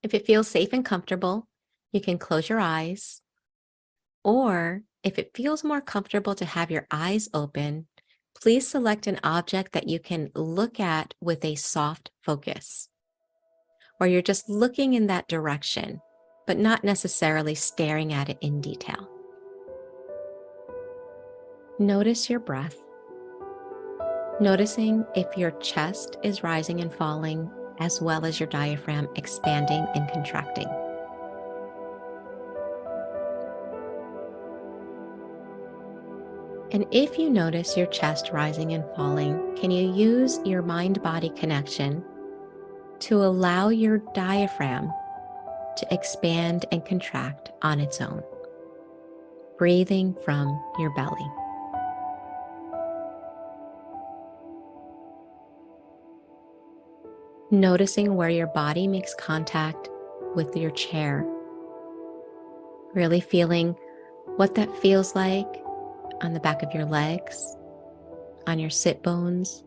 If it feels safe and comfortable, you can close your eyes, or if it feels more comfortable to have your eyes open, please select an object that you can look at with a soft focus, where you're just looking in that direction, but not necessarily staring at it in detail. Notice your breath, noticing if your chest is rising and falling, as well as your diaphragm expanding and contracting. And if you notice your chest rising and falling, can you use your mind-body connection to allow your diaphragm to expand and contract on its own, breathing from your belly? Noticing where your body makes contact with your chair, really feeling what that feels like on the back of your legs, on your sit bones,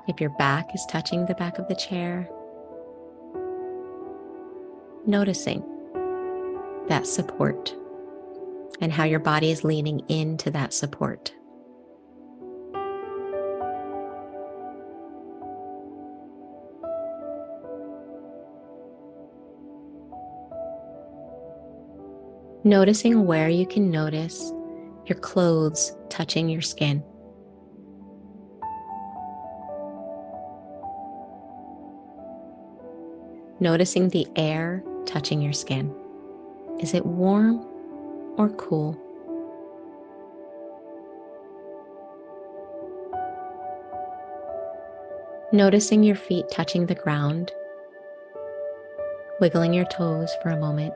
if your back is touching the back of the chair. Noticing that support and how your body is leaning into that support. Noticing where you can notice your clothes touching your skin. Noticing the air touching your skin. Is it warm or cool? Noticing your feet touching the ground, wiggling your toes for a moment.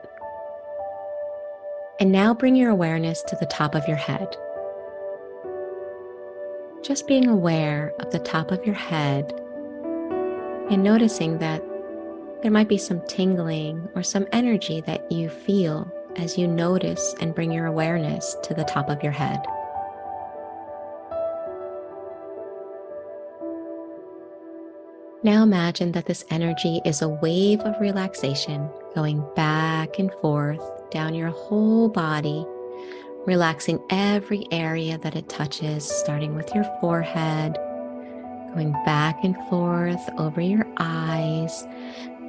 And now bring your awareness to the top of your head. Just being aware of the top of your head and noticing that there might be some tingling or some energy that you feel as you notice and bring your awareness to the top of your head. Now imagine that this energy is a wave of relaxation going back and forth down your whole body, relaxing every area that it touches, starting with your forehead, going back and forth over your eyes,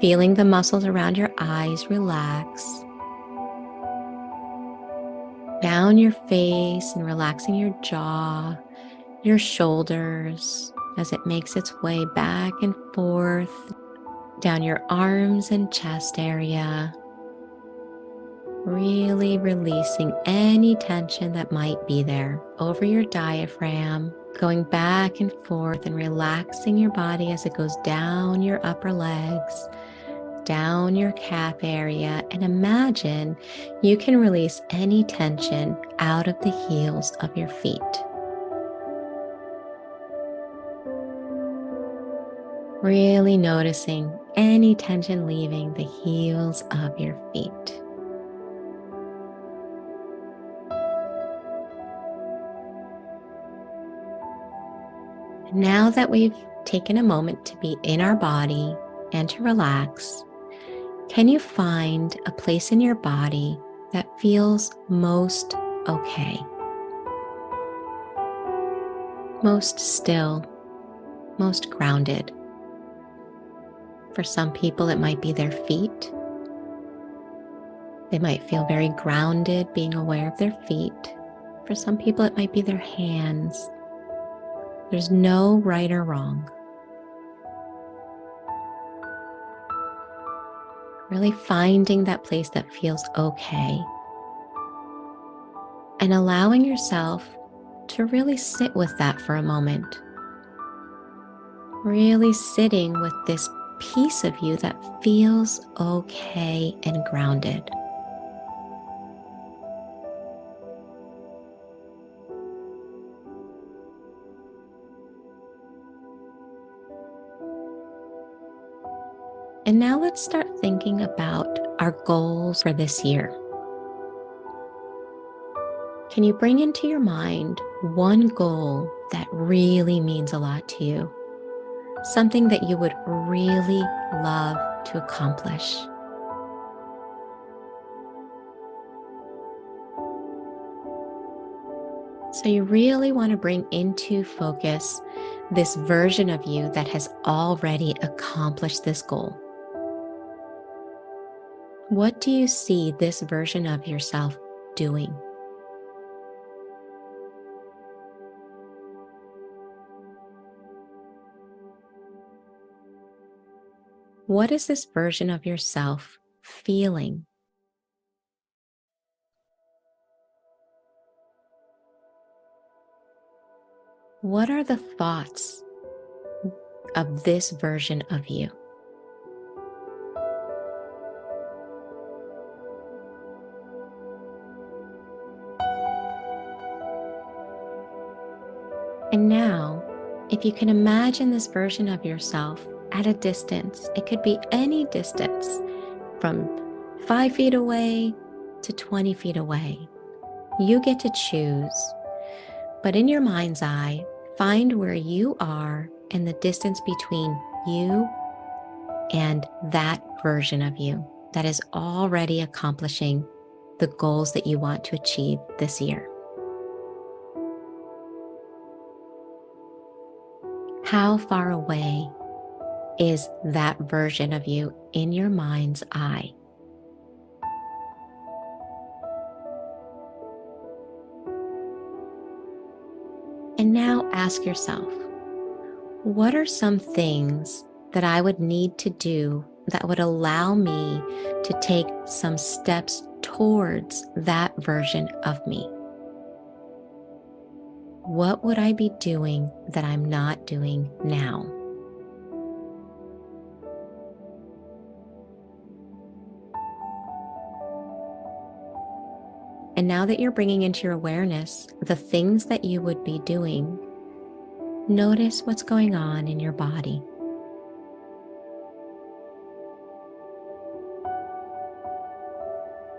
feeling the muscles around your eyes relax, down your face and relaxing your jaw, your shoulders as it makes its way back and forth, down your arms and chest area, really releasing any tension that might be there over your diaphragm, going back and forth and relaxing your body as it goes down your upper legs, down your calf area, and imagine you can release any tension out of the heels of your feet. Really noticing any tension leaving the heels of your feet. Now that we've taken a moment to be in our body and to relax, can you find a place in your body that feels most okay? Most still, most grounded. For some people, it might be their feet. They might feel very grounded, being aware of their feet. For some people, it might be their hands. There's no right or wrong. Really finding that place that feels okay. And allowing yourself to really sit with that for a moment. Really sitting with this piece of you that feels okay and grounded. And now let's start thinking about our goals for this year. Can you bring into your mind one goal that really means a lot to you? Something that you would really love to accomplish. So you really want to bring into focus this version of you that has already accomplished this goal. What do you see this version of yourself doing? What is this version of yourself feeling? What are the thoughts of this version of you? And now, if you can imagine this version of yourself at a distance, it could be any distance from 5 feet away to 20 feet away. You get to choose, but in your mind's eye, find where you are and the distance between you and that version of you that is already accomplishing the goals that you want to achieve this year. How far away is that version of you in your mind's eye? And now ask yourself, what are some things that I would need to do that would allow me to take some steps towards that version of me? What would I be doing that I'm not doing now? And now that you're bringing into your awareness the things that you would be doing, notice what's going on in your body.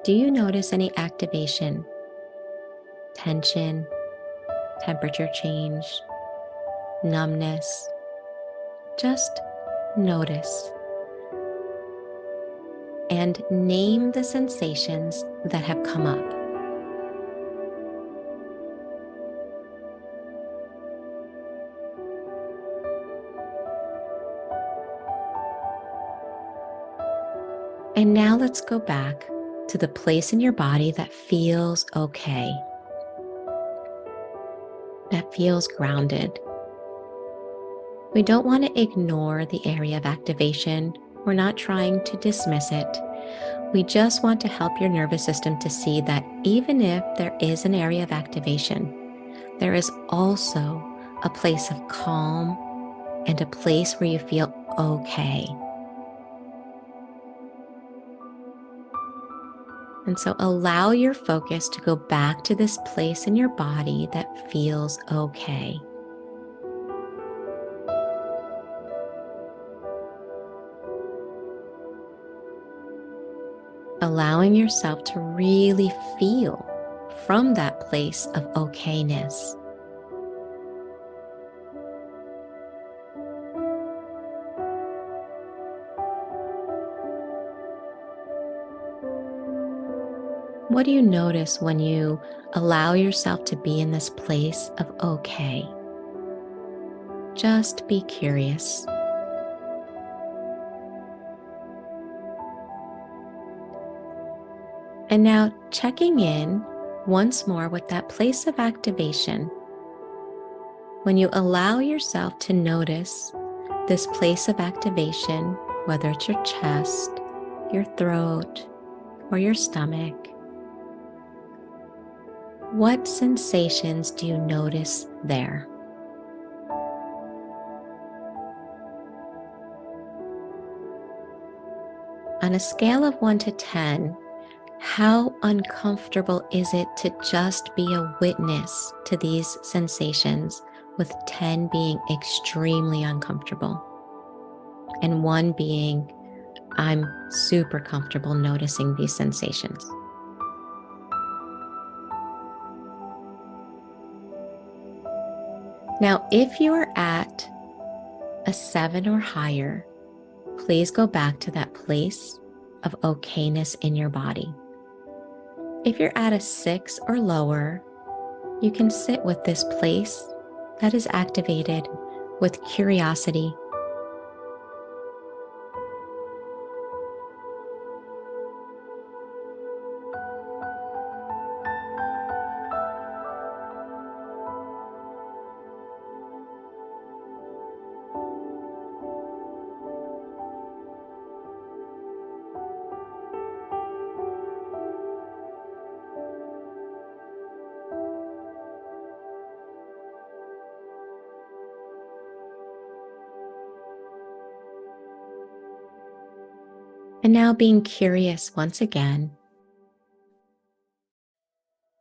Do you notice any activation, tension, temperature change, numbness? Just notice and name the sensations that have come up. And now let's go back to the place in your body that feels okay, that feels grounded. We don't want to ignore the area of activation. We're not trying to dismiss it. We just want to help your nervous system to see that even if there is an area of activation, there is also a place of calm and a place where you feel okay. And so allow your focus to go back to this place in your body that feels okay. Allowing yourself to really feel from that place of okayness. What do you notice when you allow yourself to be in this place of okay? Just be curious. And now checking in once more with that place of activation. When you allow yourself to notice this place of activation, whether it's your chest, your throat, or your stomach, what sensations do you notice there? On a scale of 1 to 10, how uncomfortable is it to just be a witness to these sensations, with 10 being extremely uncomfortable and 1 being, I'm super comfortable noticing these sensations? Now, if you are at a 7 or higher, please go back to that place of okayness in your body. If you're at a 6 or lower, you can sit with this place that is activated with curiosity. And now being curious once again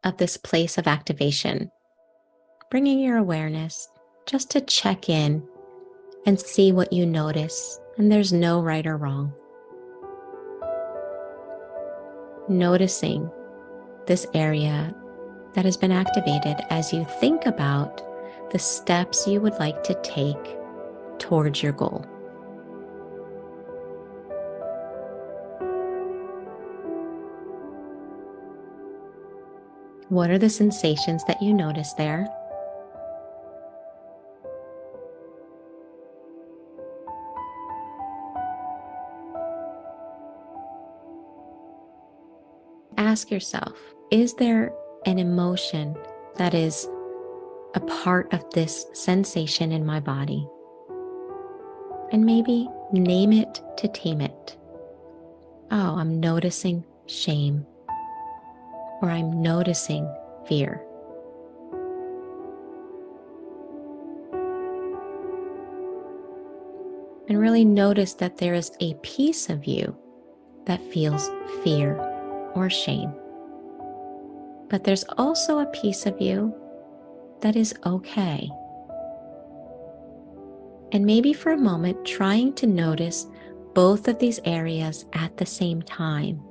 of this place of activation, bringing your awareness just to check in and see what you notice, and there's no right or wrong. Noticing this area that has been activated as you think about the steps you would like to take towards your goal. What are the sensations that you notice there? Ask yourself, is there an emotion that is a part of this sensation in my body? And maybe name it to tame it. Oh, I'm noticing shame, or I'm noticing fear. And really notice that there is a piece of you that feels fear or shame. But there's also a piece of you that is okay. And maybe for a moment, trying to notice both of these areas at the same time.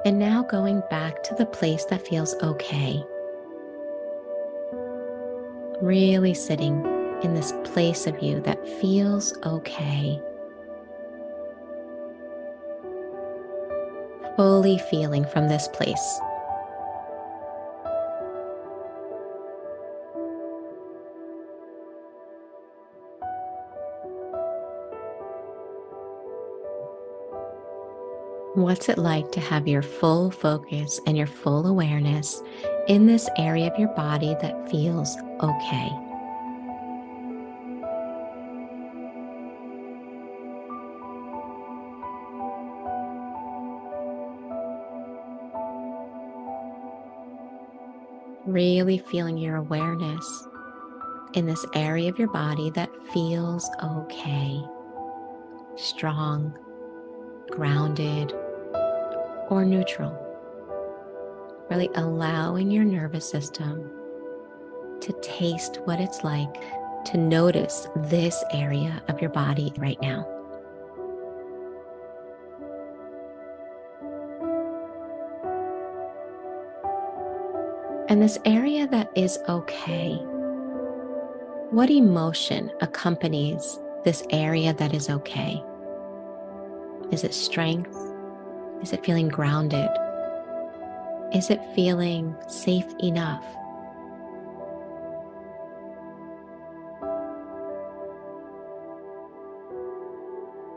And now going back to the place that feels okay. Really sitting in this place of you that feels okay. Fully feeling from this place. What's it like to have your full focus and your full awareness in this area of your body that feels okay? Really feeling your awareness in this area of your body that feels okay, strong, grounded, or neutral. Really allowing your nervous system to taste what it's like to notice this area of your body right now. And this area that is okay, what emotion accompanies this area that is okay? Is it strength? Is it feeling grounded? Is it feeling safe enough?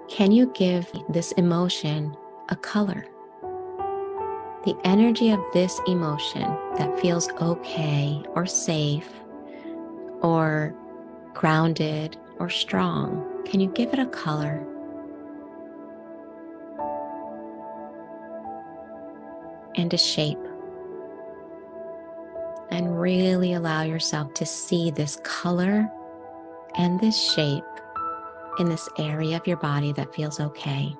Can you give this emotion a color? The energy of this emotion that feels okay or safe or grounded or strong, can you give it a color? And a shape? And really allow yourself to see this color and this shape in this area of your body that feels okay.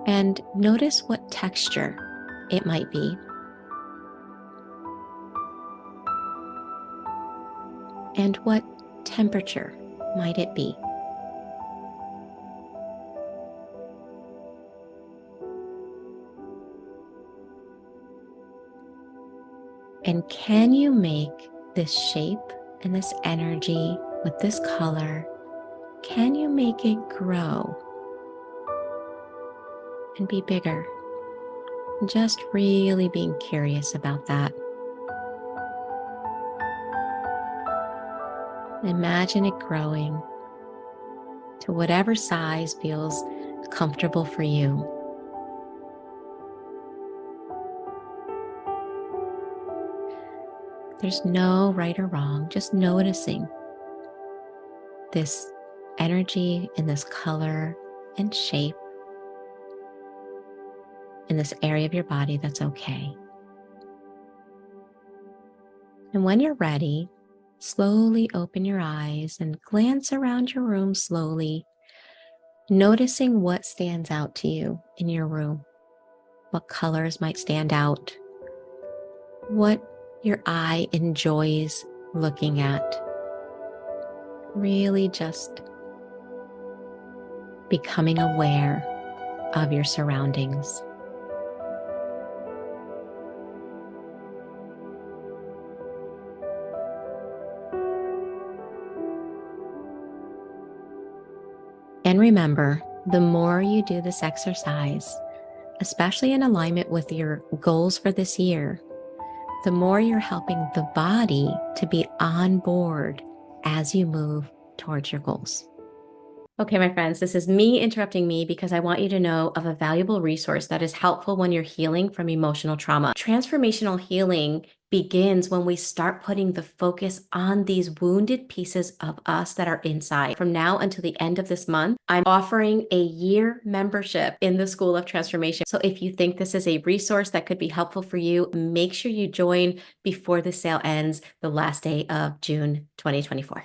And notice what texture it might be. And what temperature might it be? And can you make this shape and this energy with this color, can you make it grow and be bigger? Just really being curious about that. Imagine it growing to whatever size feels comfortable for you. There's no right or wrong, just noticing this energy and this color and shape in this area of your body that's okay. And when you're ready, slowly open your eyes and glance around your room slowly, noticing what stands out to you in your room, what colors might stand out, what your eye enjoys looking at. Really just becoming aware of your surroundings. And remember, the more you do this exercise, especially in alignment with your goals for this year, the more you're helping the body to be on board as you move towards your goals. Okay, my friends, this is me interrupting me because I want you to know of a valuable resource that is helpful when you're healing from emotional trauma. Transformational healing begins when we start putting the focus on these wounded pieces of us that are inside. From now until the end of this month, I'm offering a year membership in the School of Transformation. So if you think this is a resource that could be helpful for you, make sure you join before the sale ends, the last day of June 2024.